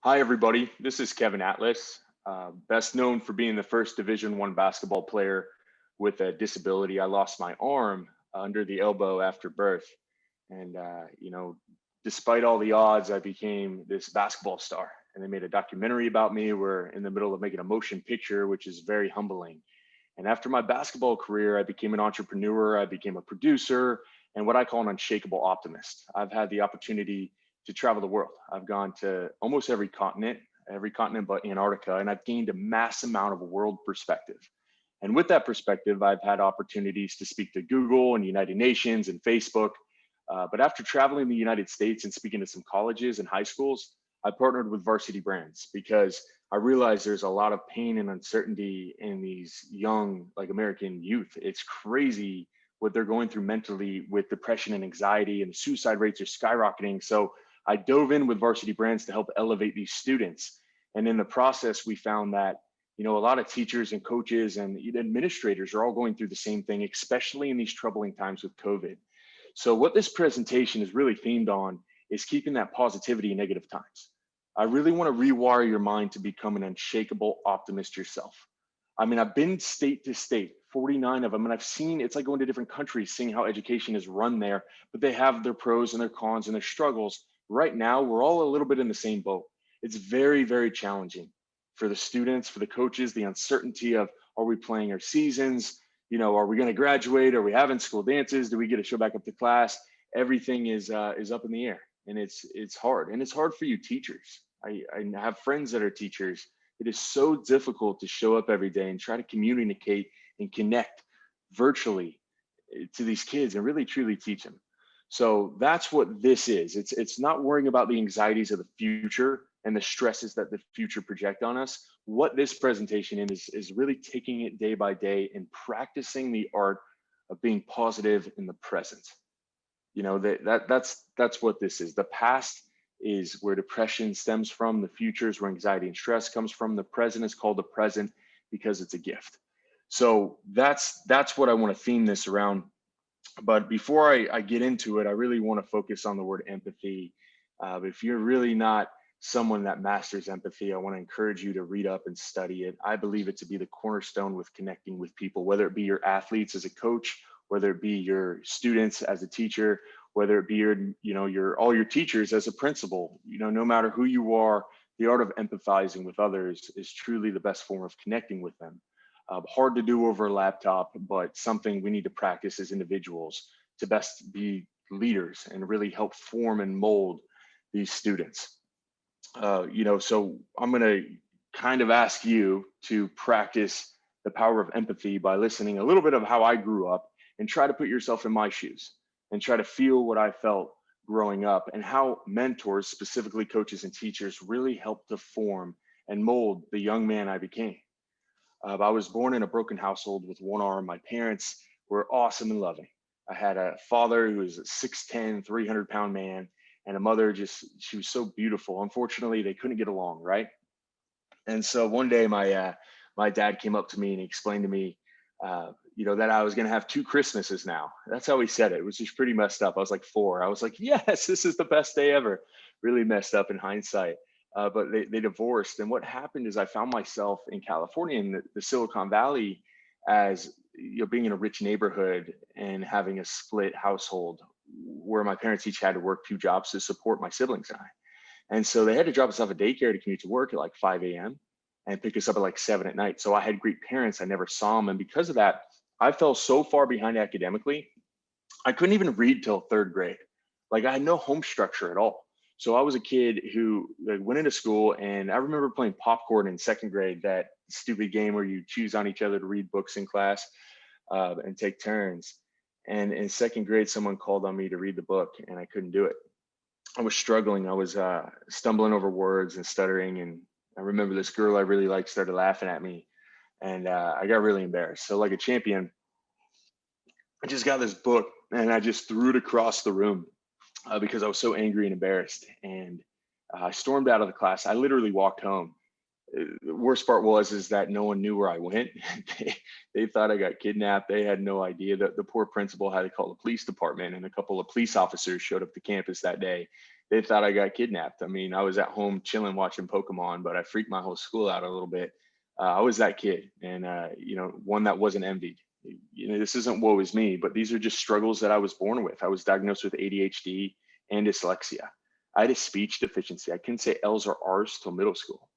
Hi, everybody. This is Kevin Atlas, best known for being the first Division I basketball player with a disability. I lost my arm under the elbow after birth. And, despite all the odds, I became this basketball star. And they made a documentary about me. We're in the middle of making a motion picture, which is very humbling. And after my basketball career, I became an entrepreneur, I became a producer, and what I call an unshakable optimist. I've had the opportunity to travel the world. I've gone to almost every continent but Antarctica, and I've gained a mass amount of world perspective. And with that perspective, I've had opportunities to speak to Google and United Nations and Facebook. But after traveling the United States and speaking to some colleges and high schools, I partnered with Varsity Brands because I realize there's a lot of pain and uncertainty in these young, like American youth. It's crazy what they're going through mentally with depression and anxiety, and the suicide rates are skyrocketing. So I dove in with Varsity Brands to help elevate these students. And in the process, we found that a lot of teachers and coaches and administrators are all going through the same thing, especially in these troubling times with COVID. So what this presentation is really themed on is keeping that positivity in negative times. I really want to rewire your mind to become an unshakable optimist yourself. I mean, I've been state to state, 49 of them, and I've seen it's like going to different countries, seeing how education is run there, but they have their pros and their cons and their struggles. Right now, we're all a little bit in the same boat. It's very, very challenging for the students, for the coaches, the uncertainty of, are we playing our seasons? Are we going to graduate? Are we having school dances? Do we get to show back up to class? Everything is up in the air, and it's hard, and it's hard for you teachers. I have friends that are teachers. It is so difficult to show up every day and try to communicate and connect virtually to these kids and really truly teach them. So that's what this is. It's not worrying about the anxieties of the future and the stresses that the future project on us. What this presentation is really taking it day by day and practicing the art of being positive in the present. That's what this is. The past is where depression stems from. The future is where anxiety and stress comes from. The present is called the present because it's a gift. So that's what I want to theme this around. But before I get into it, I really want to focus on the word empathy. If you're really not someone that masters empathy, I want to encourage you to read up and study it. I believe it to be the cornerstone with connecting with people, whether it be your athletes as a coach, whether it be your students as a teacher, whether it be all your teachers as a principal. No matter who you are, the art of empathizing with others is truly the best form of connecting with them. Hard to do over a laptop, but something we need to practice as individuals to best be leaders and really help form and mold these students. So I'm going to kind of ask you to practice the power of empathy by listening a little bit of how I grew up and try to put yourself in my shoes and try to feel what I felt growing up and how mentors, specifically coaches and teachers, really helped to form and mold the young man I became. I was born in a broken household with one arm. My parents were awesome and loving. I had a father who was a 6'10", 300-pound man, and a mother she was so beautiful. Unfortunately, they couldn't get along, right? And so one day my dad came up to me and he explained to me, that I was going to have two Christmases now. That's how he said it. It was just pretty messed up. I was like 4. I was like, yes, this is the best day ever. Really messed up in hindsight. But they divorced. And what happened is I found myself in California in the Silicon Valley as being in a rich neighborhood and having a split household where my parents each had to work 2 jobs to support my siblings and I. And so they had to drop us off at daycare to commute to work at like 5 a.m. and pick us up at like 7 at night. So I had great parents. I never saw them. And because of that, I fell so far behind academically, I couldn't even read till 3rd grade. Like I had no home structure at all. So I was a kid who went into school, and I remember playing popcorn in 2nd grade, that stupid game where you choose on each other to read books in class and take turns. And in 2nd grade, someone called on me to read the book, and I couldn't do it. I was struggling. I was stumbling over words and stuttering. And I remember this girl I really liked started laughing at me, and I got really embarrassed. So like a champion, I just got this book and I just threw it across the room because I was so angry and embarrassed. And I stormed out of the class. I literally walked home. The worst part is that no one knew where I went. they thought I got kidnapped. They had no idea. The poor principal had to call the police department, and a couple of police officers showed up to campus that day they thought I got kidnapped. I mean, I was at home chilling, watching Pokemon, but I freaked my whole school out a little bit. I was that kid, and one that wasn't envied. This isn't woe is me, but these are just struggles that I was born with. I was diagnosed with ADHD and dyslexia. I had a speech deficiency. I couldn't say L's or R's till middle school.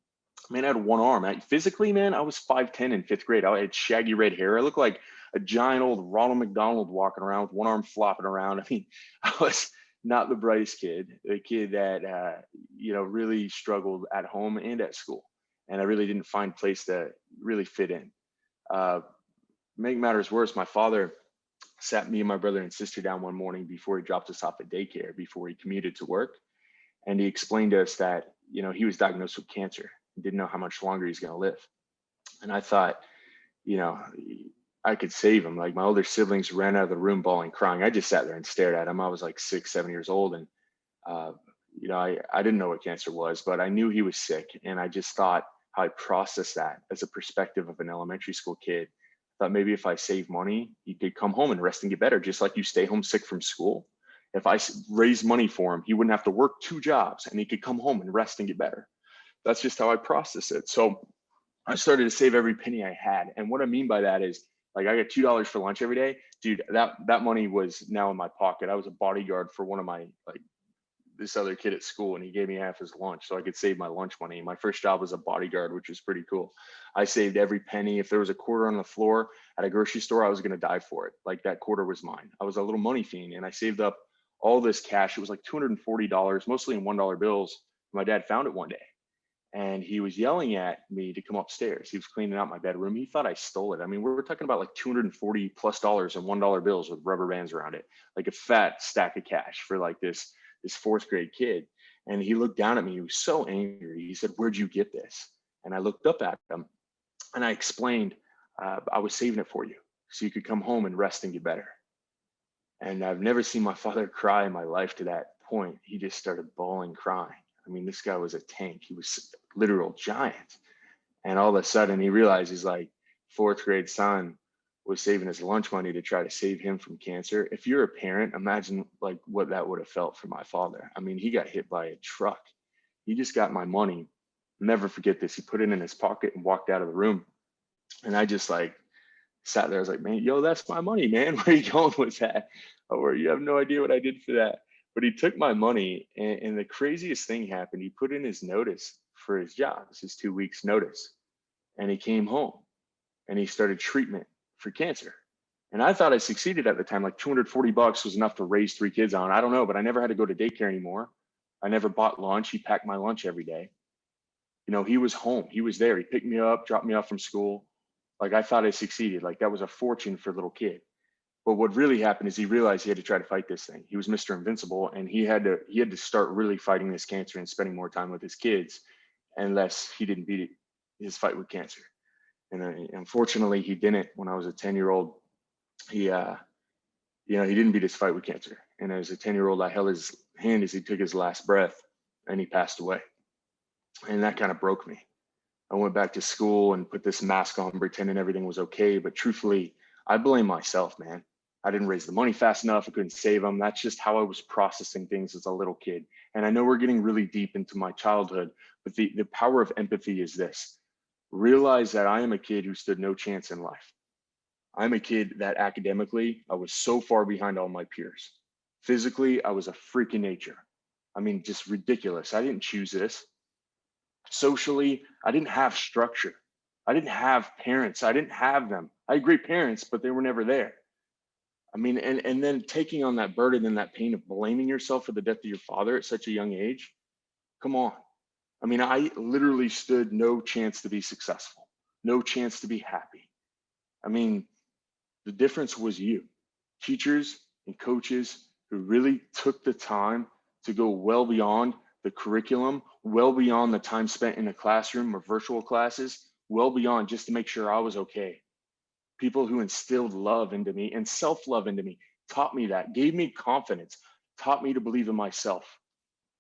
Man, I had one arm. Physically, man, I was 5'10" in fifth grade. I had shaggy red hair. I looked like a giant old Ronald McDonald walking around with one arm flopping around. I mean, I was not the brightest kid, the kid that, really struggled at home and at school. And I really didn't find place to really fit in. Make matters worse, my father sat me and my brother and sister down one morning before he dropped us off at daycare, before he commuted to work. And he explained to us that, he was diagnosed with cancer. He didn't know how much longer he's going to live. And I thought, I could save him. Like, my older siblings ran out of the room bawling, crying. I just sat there and stared at him. I was like 6, 7 years old. And, I didn't know what cancer was, but I knew he was sick. And I just thought how I processed that as a perspective of an elementary school kid. I thought maybe if I save money, he could come home and rest and get better, just like you stay home sick from school. If I raised money for him, he wouldn't have to work 2 jobs and he could come home and rest and get better. That's just how I process it. So I started to save every penny I had. And what I mean by that is, like, I got $2 for lunch every day. Dude, that money was now in my pocket. I was a bodyguard for one of my, this other kid at school, and he gave me half his lunch so I could save my lunch money. My first job was a bodyguard, which was pretty cool. I saved every penny. If there was a quarter on the floor at a grocery store, I was going to die for it. Like, that quarter was mine. I was a little money fiend, and I saved up all this cash. It was like $240, mostly in $1 bills. My dad found it one day, and he was yelling at me to come upstairs. He was cleaning out my bedroom. He thought I stole it. I mean, we were talking about like $240+ in $1 bills with rubber bands around it, like a fat stack of cash for like this 4th grade kid. And he looked down at me. He was so angry. He said, "Where'd you get this?" And I looked up at him and I explained, "I was saving it for you so you could come home and rest and get better." And I've never seen my father cry in my life to that point. He just started bawling, crying. I mean, this guy was a tank. He was a literal giant. And all of a sudden he realized his 4th grade son was saving his lunch money to try to save him from cancer. If you're a parent, imagine what that would have felt for my father. I mean, he got hit by a truck. He just got my money. I'll never forget this. He put it in his pocket and walked out of the room. And I just sat there. I was like, "Man, yo, that's my money, man. Where are you going with that?" Or, "You have no idea what I did for that." But he took my money, and the craziest thing happened. He put in his notice for his job, his 2 weeks notice. And he came home and he started treatment for cancer. And I thought I succeeded at the time. Like, $240 was enough to raise 3 kids on. I don't know, but I never had to go to daycare anymore. I never bought lunch. He packed my lunch every day. He was home. He was there. He picked me up, dropped me off from school. Like, I thought I succeeded. Like, that was a fortune for a little kid. But what really happened is he realized he had to try to fight this thing. He was Mr. Invincible, and he had to start really fighting this cancer and spending more time with his kids, unless he didn't beat his fight with cancer. And unfortunately, he didn't. When I was a 10-year-old, he didn't beat his fight with cancer. And as a 10-year-old, I held his hand as he took his last breath, and he passed away. And that kind of broke me. I went back to school and put this mask on, pretending everything was okay. But truthfully, I blame myself, man. I didn't raise the money fast enough. I couldn't save them. That's just how I was processing things as a little kid. And I know we're getting really deep into my childhood, but the power of empathy is this. Realize that I am a kid who stood no chance in life. I'm a kid that academically, I was so far behind all my peers. Physically, I was a freak in nature. I mean, just ridiculous. I didn't choose this. Socially, I didn't have structure. I didn't have parents. I didn't have them. I had great parents, but they were never there. I mean, and then taking on that burden and that pain of blaming yourself for the death of your father at such a young age. Come on. I mean, I literally stood no chance to be successful, no chance to be happy. I mean, the difference was you, teachers and coaches who really took the time to go well beyond the curriculum, well beyond the time spent in a classroom or virtual classes, well beyond just to make sure I was okay. People who instilled love into me and self-love into me, taught me that, gave me confidence, taught me to believe in myself.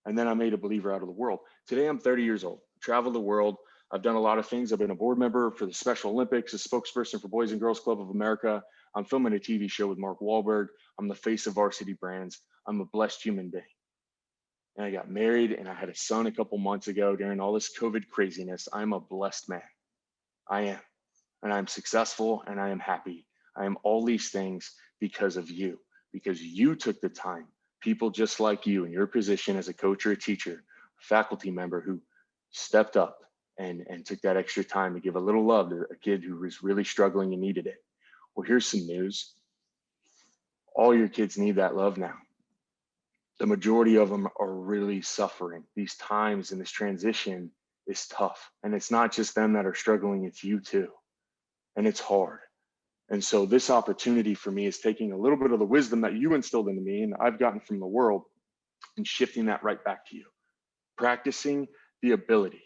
And then I made a believer out of the world. Today, I'm 30 years old, traveled the world. I've done a lot of things. I've been a board member for the Special Olympics, a spokesperson for Boys and Girls Club of America. I'm filming a TV show with Mark Wahlberg. I'm the face of Varsity Brands. I'm a blessed human being. and I got married and I had a son a couple months ago during all this COVID craziness. I'm a blessed man. I am. And I'm successful and I am happy. I am all these things because of you, because you took the time. People just like you in your position as a coach or a teacher, a faculty member who stepped up and took that extra time to give a little love to a kid who was really struggling and needed it. Well, here's some news. All your kids need that love now. The majority of them are really suffering. These times and this transition is tough. And it's not just them that are struggling, it's you too. And it's hard. And so this opportunity for me is taking a little bit of the wisdom that you instilled into me and I've gotten from the world and shifting that right back to you. Practicing the ability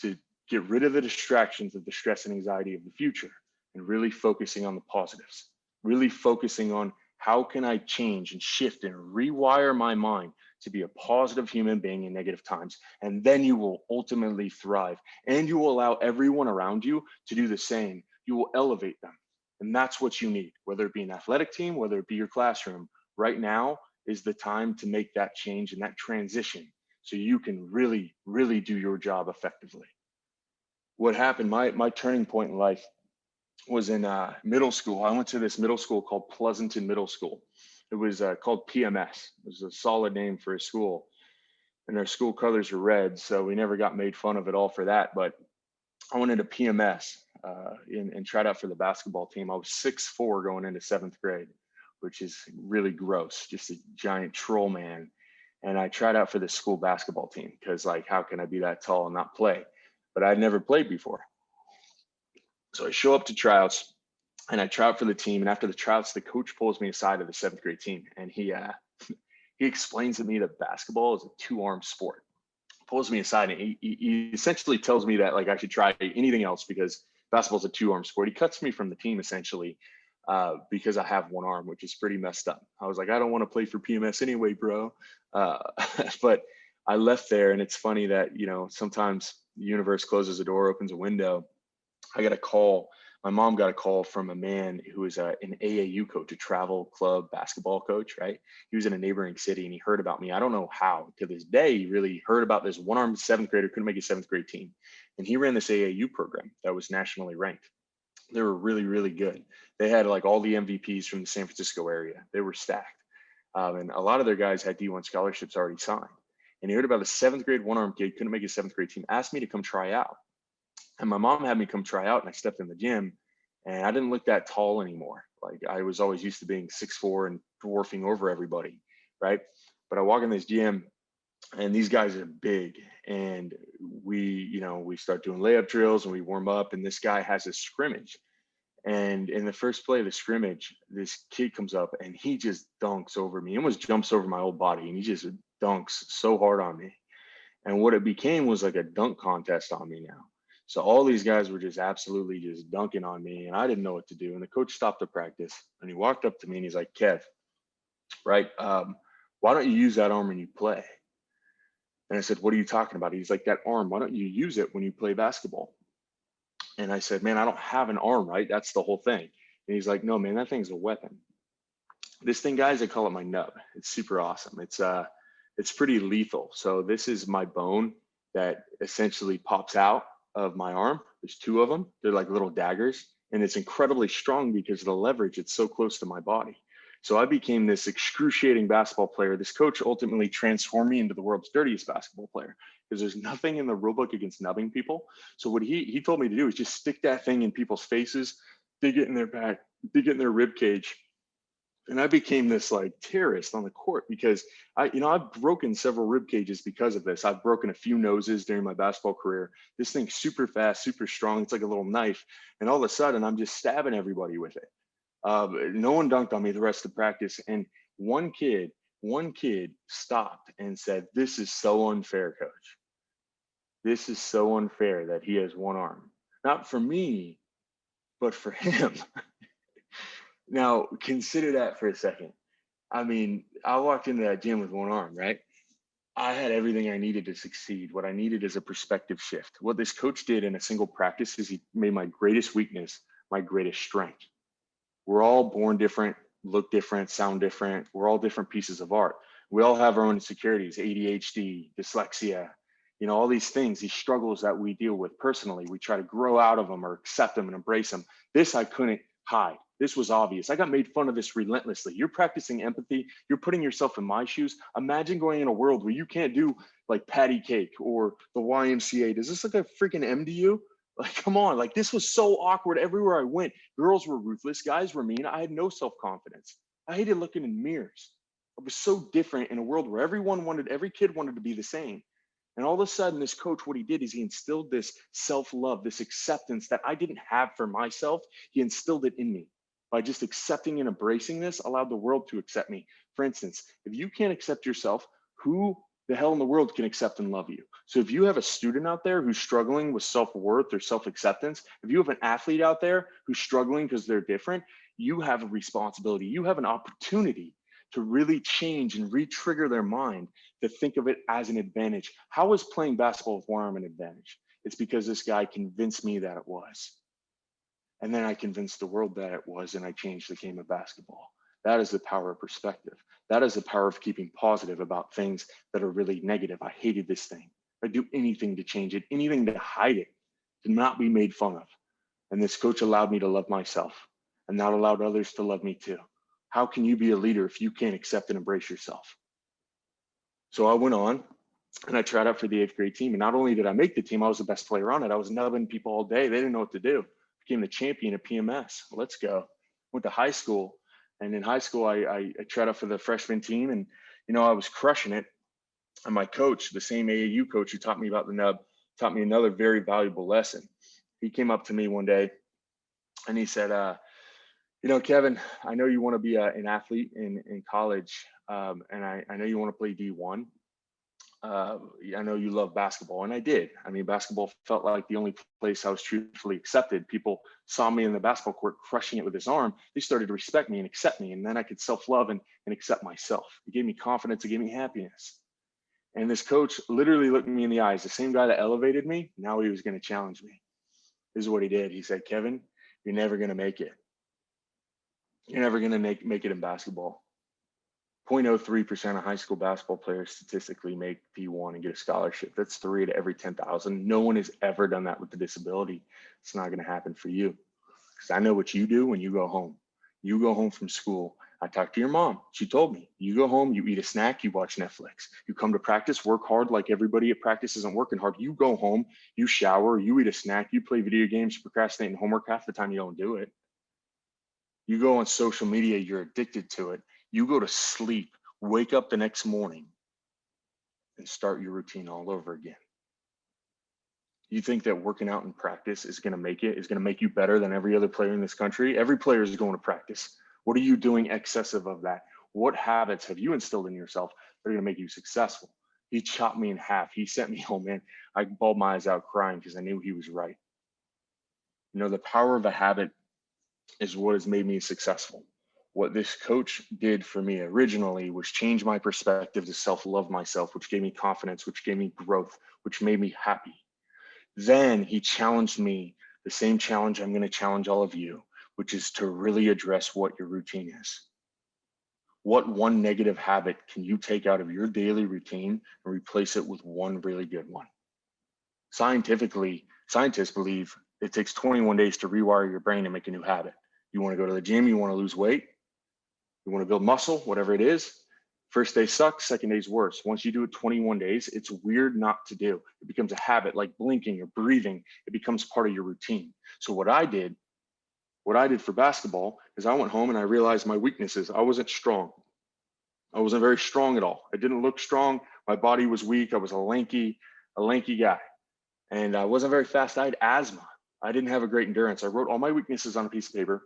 to get rid of the distractions of the stress and anxiety of the future and really focusing on the positives, really focusing on how can I change and shift and rewire my mind to be a positive human being in negative times. And then you will ultimately thrive and you will allow everyone around you to do the same. You will elevate them. And that's what you need, whether it be an athletic team, whether it be your classroom. Right now is the time to make that change and that transition so you can really, really do your job effectively. What happened, my turning point in life was in middle school. I went to this middle school called Pleasanton Middle School. It was called PMS. It was a solid name for a school. And our school colors are red, so we never got made fun of at all for that. But I went into PMS and tried out for the basketball team. I was 6'4" going into 7th grade, which is really gross, just a giant troll man. And I tried out for the school basketball team because, like, how can I be that tall and not play? But I'd never played before. So I show up to tryouts and I try out for the team. And after the tryouts, the coach pulls me aside of the 7th grade team and he explains to me that basketball is a 2-arm sport. Pulls me aside and he essentially tells me that like I should try anything else because basketball is a 2-arm sport. He cuts me from the team essentially because I have 1 arm, which is pretty messed up. I was like, I don't want to play for PMS anyway, bro. But I left there, and it's funny that sometimes the universe closes a door, opens a window. I got a call. My mom got a call from a man who is an AAU coach, a travel club basketball coach, right? He was in a neighboring city and he heard about me. I don't know how to this day, he really heard about this 1-armed 7th grader, couldn't make a 7th grade team. And he ran this AAU program that was nationally ranked. They were really, really good. They had like all the MVPs from the San Francisco area. They were stacked. And a lot of their guys had D1 scholarships already signed. And he heard about a 7th grade 1-armed kid, couldn't make a 7th grade team, asked me to come try out. And my mom had me come try out, and I stepped in the gym and I didn't look that tall anymore. Like I was always used to being 6'4" and dwarfing over everybody, right? But I walk in this gym and these guys are big, and we start doing layup drills and we warm up, and this guy has a scrimmage. And in the first play of the scrimmage, this kid comes up and he just dunks over me, almost jumps over my whole body, and he just dunks so hard on me. And what it became was like a dunk contest on me now. So all these guys were just absolutely just dunking on me, and I didn't know what to do. And the coach stopped the practice and he walked up to me and he's like, Kev, right? Why don't you use that arm when you play? And I said, what are you talking about? He's like, that arm, why don't you use it when you play basketball? And I said, man, I don't have an arm, right? That's the whole thing. And he's like, no, man, that thing's a weapon. This thing, guys, I call it my nub. It's super awesome. It's pretty lethal. So this is my bone that essentially pops out of my arm. There's 2 of them. They're like little daggers, and it's incredibly strong because of the leverage. It's so close to my body. So I became this excruciating basketball player. This coach ultimately transformed me into the world's dirtiest basketball player because there's nothing in the rule book against nubbing people. So what he told me to do is just stick that thing in people's faces, dig it in their back, dig it in their rib cage. And I became this like terrorist on the court because I've broken several rib cages because of this. I've broken a few noses during my basketball career. This thing's super fast, super strong. It's like a little knife. And all of a sudden I'm just stabbing everybody with it. No one dunked on me the rest of practice. And one kid stopped and said, this is so unfair, coach. This is so unfair that he has 1 arm. Not for me, but for him. Now, consider that for a second. I mean, I walked into that gym with 1 arm, right? I had everything I needed to succeed. What I needed is a perspective shift. What this coach did in a single practice is he made my greatest weakness my greatest strength. We're all born different, look different, sound different. We're all different pieces of art. We all have our own insecurities, ADHD, dyslexia, all these things, these struggles that we deal with personally. We try to grow out of them or accept them and embrace them. This I couldn't hide. This was obvious. I got made fun of this relentlessly. You're practicing empathy. You're putting yourself in my shoes. Imagine going in a world where you can't do like patty cake or the YMCA. Does this look like a freaking M to you? Like, come on. Like, this was so awkward everywhere I went. Girls were ruthless. Guys were mean. I had no self-confidence. I hated looking in mirrors. It was so different in a world where every kid wanted to be the same. And all of a sudden, this coach, what he did is he instilled this self-love, this acceptance that I didn't have for myself. He instilled it in me. By just accepting and embracing this, allowed the world to accept me. For instance, if you can't accept yourself, who the hell in the world can accept and love you? So if you have a student out there who's struggling with self-worth or self-acceptance, if you have an athlete out there who's struggling because they're different, you have a responsibility. You have an opportunity to really change and re-trigger their mind to think of it as an advantage. How is playing basketball with one arm an advantage? It's because this guy convinced me that it was. And then I convinced the world that it was, and I changed the game of basketball. That is the power of perspective. That is the power of keeping positive about things that are really negative. I hated this thing. I'd do anything to change it, anything to hide it, to not be made fun of. And this coach allowed me to love myself, and that allowed others to love me too. How can you be a leader if you can't accept and embrace yourself? So I went on and I tried out for the 8th grade team. And not only did I make the team, I was the best player on it. I was nubbing people all day. They didn't know what to do. Became the champion at PMS. Let's go. Went to high school. And in high school, I tried out for the freshman team. And, I was crushing it. And my coach, the same AAU coach who taught me about the nub, taught me another very valuable lesson. He came up to me one day and he said, Kevin, I know you want to be an athlete in college, and I know you want to play D1. I know you love basketball, and I did. I mean, basketball felt like the only place I was truthfully accepted. People saw me in the basketball court crushing it with his arm. They started to respect me and accept me, and then I could self-love and accept myself. It gave me confidence. It gave me happiness. And this coach literally looked me in the eyes. The same guy that elevated me, now he was going to challenge me. This is what he did. He said, Kevin, you're never going to make it. You're never going to make it in basketball. 0.03% of high school basketball players statistically make D1 and get a scholarship. That's 3 to every 10,000. No one has ever done that with a disability. It's not going to happen for you. Because I know what you do when you go home. You go home from school. I talked to your mom. She told me, you go home, you eat a snack, you watch Netflix. You come to practice, work hard like everybody at practice isn't working hard. You go home, you shower, you eat a snack, you play video games, you procrastinate in homework half the time you don't do it. You go on social media, you're addicted to it. You go to sleep, wake up the next morning, and start your routine all over again. You think that working out in practice is going to make you better than every other player in this country? Every player is going to practice. What are you doing excessive of that? What habits have you instilled in yourself that are going to make you successful? He chopped me in half. He sent me home, man. I bawled my eyes out crying because I knew he was right. The power of a habit is what has made me successful. What this coach did for me originally was change my perspective to self-love myself, which gave me confidence, which gave me growth, which made me happy. Then he challenged me, the same challenge I'm going to challenge all of you, which is to really address what your routine is. What one negative habit can you take out of your daily routine and replace it with one really good one? Scientifically, scientists believe it takes 21 days to rewire your brain and make a new habit. You want to go to the gym, you want to lose weight, you want to build muscle, whatever it is. First day sucks, second day's worse. Once you do it 21 days, it's weird not to do. It becomes a habit, like blinking or breathing. It becomes part of your routine. So what I did for basketball is I went home and I realized my weaknesses. I wasn't strong. I wasn't very strong at all. I didn't look strong. My body was weak. I was a lanky guy. And I wasn't very fast. I had asthma. I didn't have a great endurance. I wrote all my weaknesses on a piece of paper,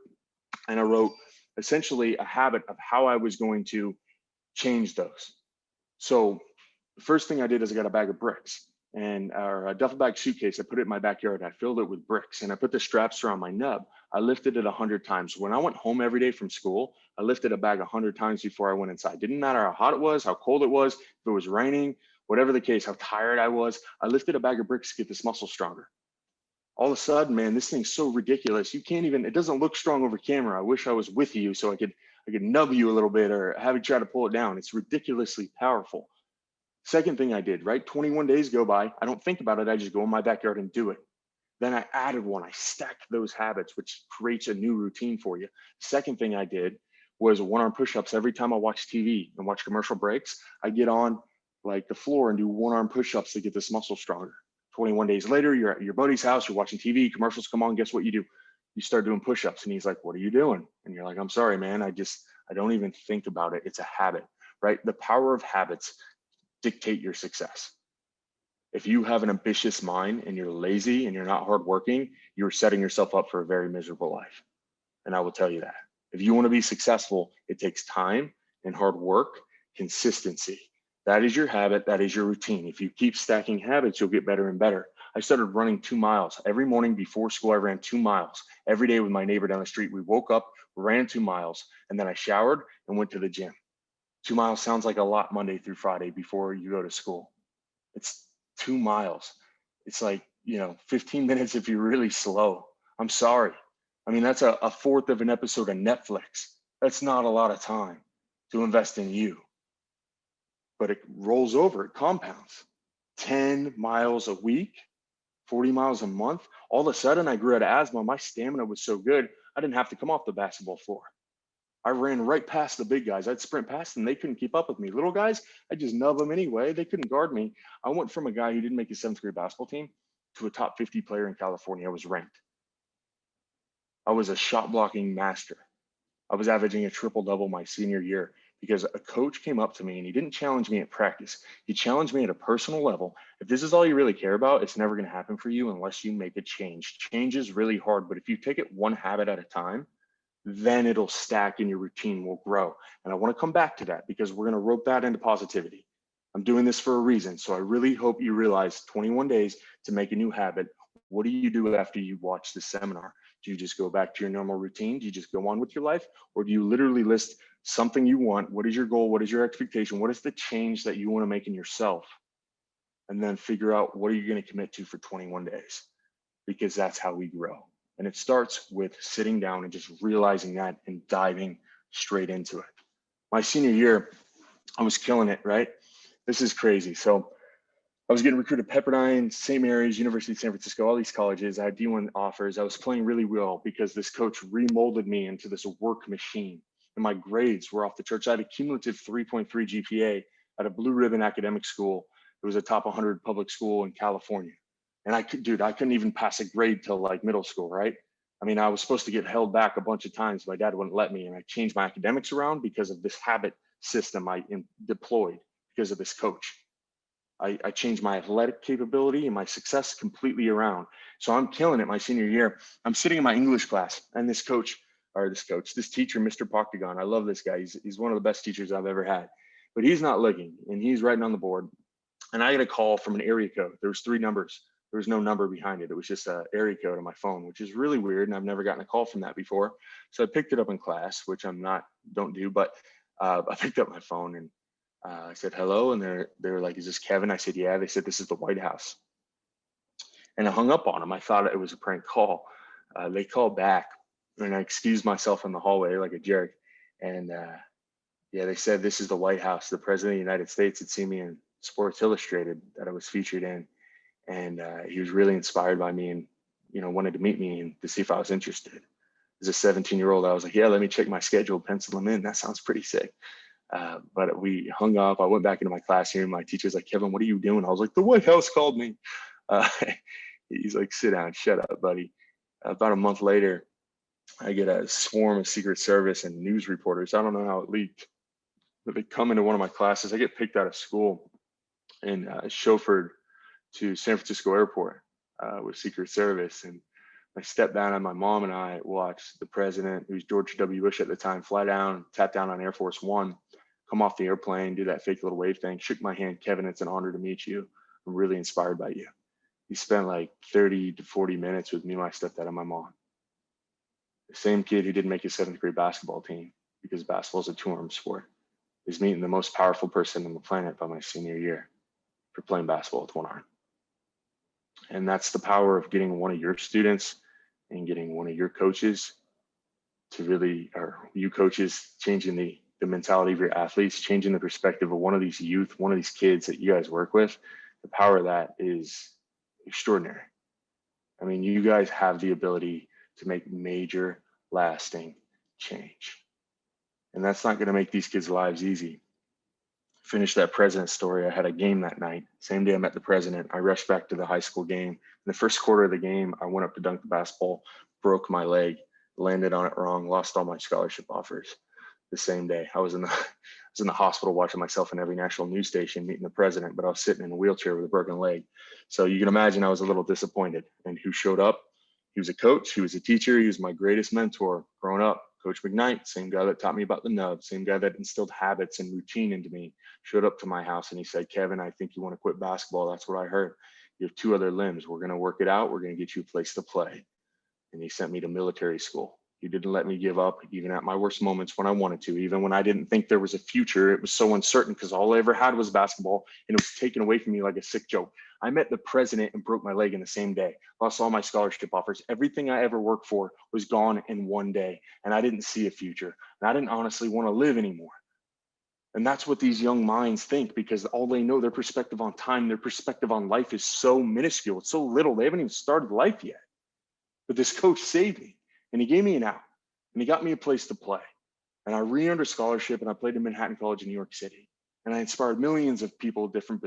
and I wrote essentially a habit of how I was going to change those. So the first thing I did is I got a bag of bricks or a duffel bag suitcase. I put it in my backyard. I filled it with bricks and I put the straps around my nub. I lifted it 100 times. When I went home every day from school, I lifted a bag 100 times before I went inside. Didn't matter how hot it was, how cold it was, if it was raining, whatever the case, how tired I was. I lifted a bag of bricks to get this muscle stronger. All of a sudden, man, this thing's so ridiculous. You can't even, it doesn't look strong over camera. I wish I was with you so I could nub you a little bit or have you try to pull it down. It's ridiculously powerful. Second thing I did, right? 21 days go by. I don't think about it. I just go in my backyard and do it. Then I added one. I stacked those habits, which creates a new routine for you. Second thing I did was one-arm push-ups. Every time I watch TV and watch commercial breaks, I get on like the floor and do one-arm push-ups to get this muscle stronger. 21 days later, you're at your buddy's house, you're watching TV, commercials come on, guess what you do? You start doing push-ups. And he's like, what are you doing? And you're like, I'm sorry, man. I don't even think about it. It's a habit, right? The power of habits dictate your success. If you have an ambitious mind and you're lazy and you're not hardworking, you're setting yourself up for a very miserable life. And I will tell you that. If you want to be successful, it takes time and hard work, consistency. That is your habit. That is your routine. If you keep stacking habits, you'll get better and better. I started running 2 miles every morning before school. I ran 2 miles every day with my neighbor down the street. We woke up, ran 2 miles, and then I showered and went to the gym. 2 miles sounds like a lot Monday through Friday before you go to school. It's 2 miles. It's like, 15 minutes if you're really slow. I'm sorry. I mean, that's a fourth of an episode of Netflix. That's not a lot of time to invest in you. But it rolls over, it compounds. 10 miles a week, 40 miles a month. All of a sudden, I grew out of asthma. My stamina was so good, I didn't have to come off the basketball floor. I ran right past the big guys. I'd sprint past them. They couldn't keep up with me. Little guys, I just nub them anyway. They couldn't guard me. I went from a guy who didn't make his 7th grade basketball team to a top 50 player in California. I was ranked. I was a shot blocking master. I was averaging a triple double my senior year because a coach came up to me and he didn't challenge me at practice. He challenged me at a personal level. If this is all you really care about, it's never going to happen for you unless you make a change. Change is really hard, but if you take it one habit at a time, then it'll stack and your routine will grow. And I want to come back to that because we're going to rope that into positivity. I'm doing this for a reason. So I really hope you realize 21 days to make a new habit. What do you do after you watch the seminar? Do you just go back to your normal routine? Do you just go on with your life? Or do you literally list something you want? What is your goal? What is your expectation? What is the change that you want to make in yourself? And then figure out what are you going to commit to for 21 days? Because that's how we grow. And it starts with sitting down and just realizing that and diving straight into it. My senior year, I was killing it, right? This is crazy. So I was getting recruited to Pepperdine, St. Mary's, University of San Francisco, all these colleges. I had D1 offers. I was playing really well because this coach remolded me into this work machine. And my grades were off the charts. I had a cumulative 3.3 GPA at a blue ribbon academic school. It was a top 100 public school in California. And I couldn't even pass a grade till like middle school, right? I mean, I was supposed to get held back a bunch of times. My dad wouldn't let me. And I changed my academics around because of this habit system I deployed because of this coach. I changed my athletic capability and my success completely around. So I'm killing it my senior year. I'm sitting in my English class and this teacher, Mr. Poctagon, I love this guy. He's one of the best teachers I've ever had, but he's not looking and he's writing on the board. And I get a call from an area code. There was 3 numbers. There was no number behind it. It was just an area code on my phone, which is really weird. And I've never gotten a call from that before. So I picked it up in class, which don't do, but I picked up my phone and I said, hello. And they were like, is this Kevin? I said, yeah. They said, this is the White House. And I hung up on them. I thought it was a prank call. They called back and I excused myself in the hallway like a jerk. And they said, this is the White House. The President of the United States had seen me in Sports Illustrated that I was featured in. And he was really inspired by me and, wanted to meet me and to see if I was interested. As a 17-year-old, I was like, yeah, let me check my schedule, pencil them in. That sounds pretty sick. But we hung up. I went back into my classroom. My teacher's like, Kevin, what are you doing? I was like, the White House called me. He's like, sit down, shut up, buddy. About a month later, I get a swarm of Secret Service and news reporters. I don't know how it leaked, but they come into one of my classes. I get picked out of school and chauffeured to San Francisco Airport with Secret Service. And my stepdad and my mom and I watched the president, who's George W. Bush at the time, fly down, tap down on Air Force One, come off the airplane, do that fake little wave thing, shook my hand. Kevin, it's an honor to meet you. I'm really inspired by you. He spent like 30 to 40 minutes with me, my stepdad, and my mom. The same kid who didn't make his 7th grade basketball team because basketball is a 2-arm sport is meeting the most powerful person on the planet by my senior year for playing basketball with 1 arm. And that's the power of getting one of your students and getting one of your coaches to really, or you coaches, changing the mentality of your athletes, changing the perspective of one of these youth, one of these kids that you guys work with. The power of that is extraordinary. I mean, you guys have the ability to make major lasting change. And that's not going to make these kids' lives easy. Finish that president story. I had a game that night. Same day I met the president, I rushed back to the high school game. In the first quarter of the game, I went up to dunk the basketball, broke my leg, landed on it wrong, lost all my scholarship offers. The same day, I was in the hospital watching myself in every national news station meeting the president, but I was sitting in a wheelchair with a broken leg. So you can imagine I was a little disappointed. And who showed up? He was a coach, he was a teacher, he was my greatest mentor growing up. Coach McKnight, same guy that taught me about the nub, same guy that instilled habits and routine into me, showed up to my house and he said, Kevin, I think you want to quit basketball. That's what I heard. You have 2 other limbs. We're going to work it out. We're going to get you a place to play. And he sent me to military school. He didn't let me give up, even at my worst moments when I wanted to, even when I didn't think there was a future. It was so uncertain because all I ever had was basketball and it was taken away from me like a sick joke. I met the president and broke my leg in the same day, lost all my scholarship offers. Everything I ever worked for was gone in one day. And I didn't see a future. And I didn't honestly want to live anymore. And that's what these young minds think, because all they know, their perspective on time, their perspective on life is so minuscule. It's so little. They haven't even started life yet. But this coach saved me and he gave me an out and he got me a place to play. And I re-earned a scholarship and I played at Manhattan College in New York City. And I inspired millions of people with different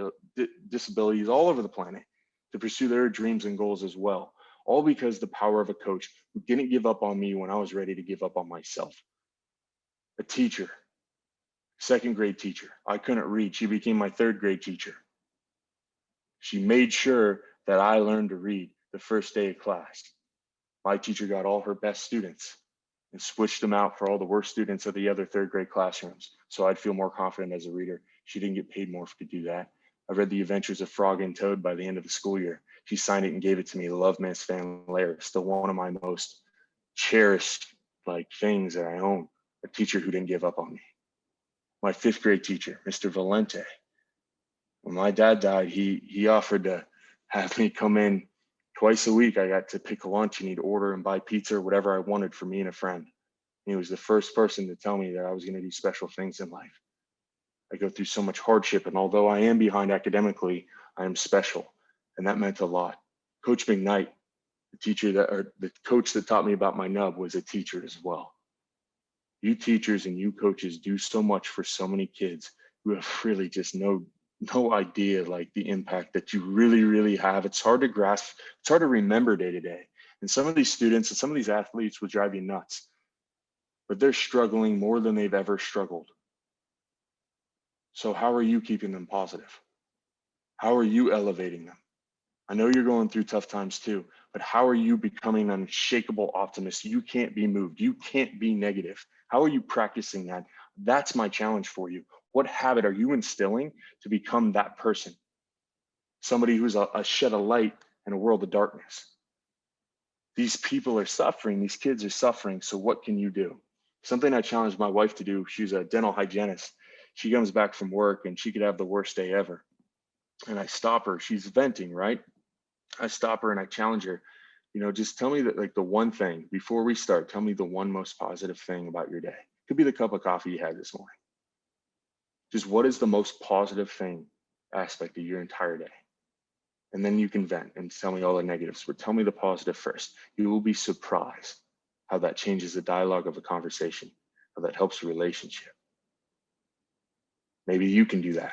disabilities all over the planet to pursue their dreams and goals as well. All because the power of a coach who didn't give up on me when I was ready to give up on myself. A teacher, 2nd grade teacher. I couldn't read. She became my 3rd grade teacher. She made sure that I learned to read the first day of class. My teacher got all her best students and switched them out for all the worst students of the other 3rd grade classrooms, so I'd feel more confident as a reader. She didn't get paid more to do that. I read The Adventures of Frog and Toad by the end of the school year. She signed it and gave it to me. Love Miss Van Lair, still one of my most cherished things that I own. A teacher who didn't give up on me. My 5th grade teacher, Mr. Valente. When my dad died, he offered to have me come in twice a week. I got to pick a lunch and he'd order and buy pizza or whatever I wanted for me and a friend. And he was the first person to tell me that I was going to do special things in life. I go through so much hardship, and although I am behind academically, I am special, and that meant a lot. Coach McKnight, the coach that taught me about my nub, was a teacher as well. You teachers and you coaches do so much for so many kids who have really just no idea the impact that you really have. It's hard to grasp. It's hard to remember day to day. And some of these students and some of these athletes will drive you nuts, but they're struggling more than they've ever struggled. So how are you keeping them positive? How are you elevating them? I know you're going through tough times too, but how are you becoming an unshakable optimist? You can't be moved. You can't be negative. How are you practicing that? That's my challenge for you. What habit are you instilling to become that person? Somebody who's a shed of light in a world of darkness. These people are suffering. These kids are suffering. So what can you do? Something I challenged my wife to do. She's a dental hygienist. She comes back from work and she could have the worst day ever. And I stop her. She's venting, right? I stop her and I challenge her, just tell me that the one thing before we start, tell me the one most positive thing about your day. Could be the cup of coffee you had this morning. Just what is the most positive aspect of your entire day? And then you can vent and tell me all the negatives, but tell me the positive first. You will be surprised how that changes the dialogue of a conversation, how that helps a relationship. Maybe you can do that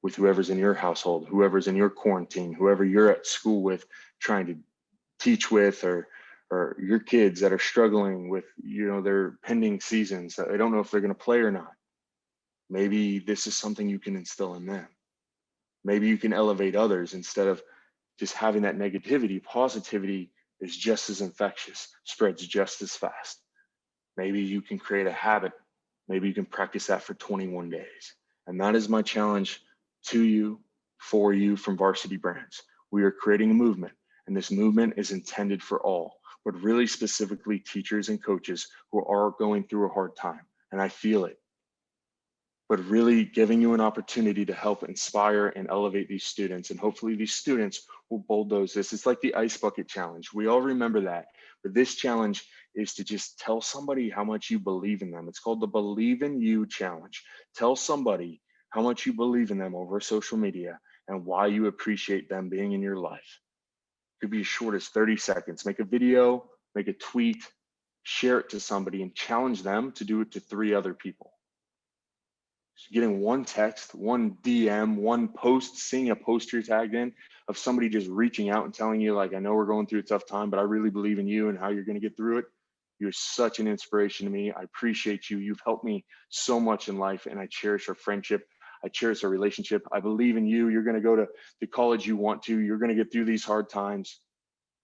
with whoever's in your household, whoever's in your quarantine, whoever you're at school with, trying to teach with, or your kids that are struggling with, their pending seasons. They don't know if they're going to play or not. Maybe this is something you can instill in them. Maybe you can elevate others instead of just having that negativity. Positivity is just as infectious, spreads just as fast. Maybe you can create a habit. Maybe you can practice that for 21 days. And that is my challenge to you, for you from Varsity Brands. We are creating a movement, and this movement is intended for all, but really specifically teachers and coaches who are going through a hard time. And I feel it. but really giving you an opportunity to help inspire and elevate these students. And hopefully these students will bulldoze this. It's like the ice bucket challenge. We all remember that. But this challenge is to just tell somebody how much you believe in them. It's called the Believe in You challenge. Tell somebody how much you believe in them over social media and why you appreciate them being in your life. It could be as short as 30 seconds. Make a video, make a tweet, share it to somebody, and challenge them to do it to 3 other people. Getting one text, one DM, one post, seeing a post you're tagged in of somebody just reaching out and telling you, like, I know we're going through a tough time, but I really believe in you and how you're going to get through it. You're such an inspiration to me. I appreciate you. You've helped me so much in life, and I cherish our friendship. I cherish our relationship. I believe in you. You're going to go to the college you want to. You're going to get through these hard times.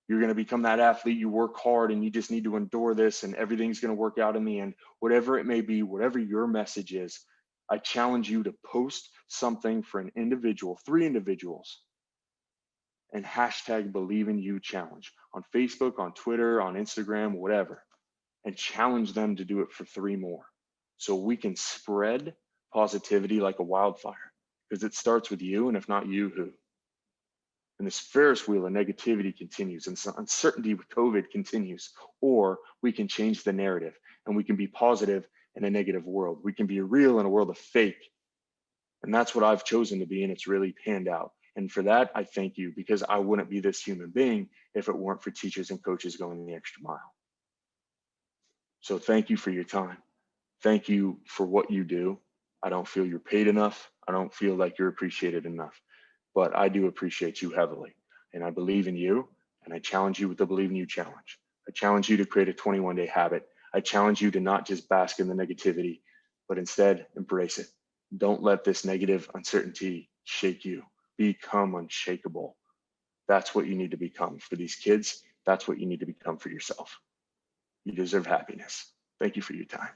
You're going to become that athlete. You work hard and you just need to endure this, and everything's going to work out in the end. Whatever it may be, whatever your message is, I challenge you to post something for an individual, 3 individuals, and hashtag Believe in You challenge on Facebook, on Twitter, on Instagram, whatever, and challenge them to do it for 3 more. So we can spread positivity like a wildfire, because it starts with you, and if not you, who? And this Ferris wheel of negativity continues, and some uncertainty with COVID continues. Or we can change the narrative and we can be positive in a negative world. We can be real in a world of fake. And that's what I've chosen to be, and it's really panned out. And for that, I thank you, because I wouldn't be this human being if it weren't for teachers and coaches going the extra mile. So thank you for your time. Thank you for what you do. I don't feel you're paid enough. I don't feel like you're appreciated enough, but I do appreciate you heavily. And I believe in you. And I challenge you with the Believe in You challenge. I challenge you to create a 21-day habit. I challenge you to not just bask in the negativity, but instead embrace it. Don't let this negative uncertainty shake you. Become unshakable. That's what you need to become for these kids. That's what you need to become for yourself. You deserve happiness. Thank you for your time.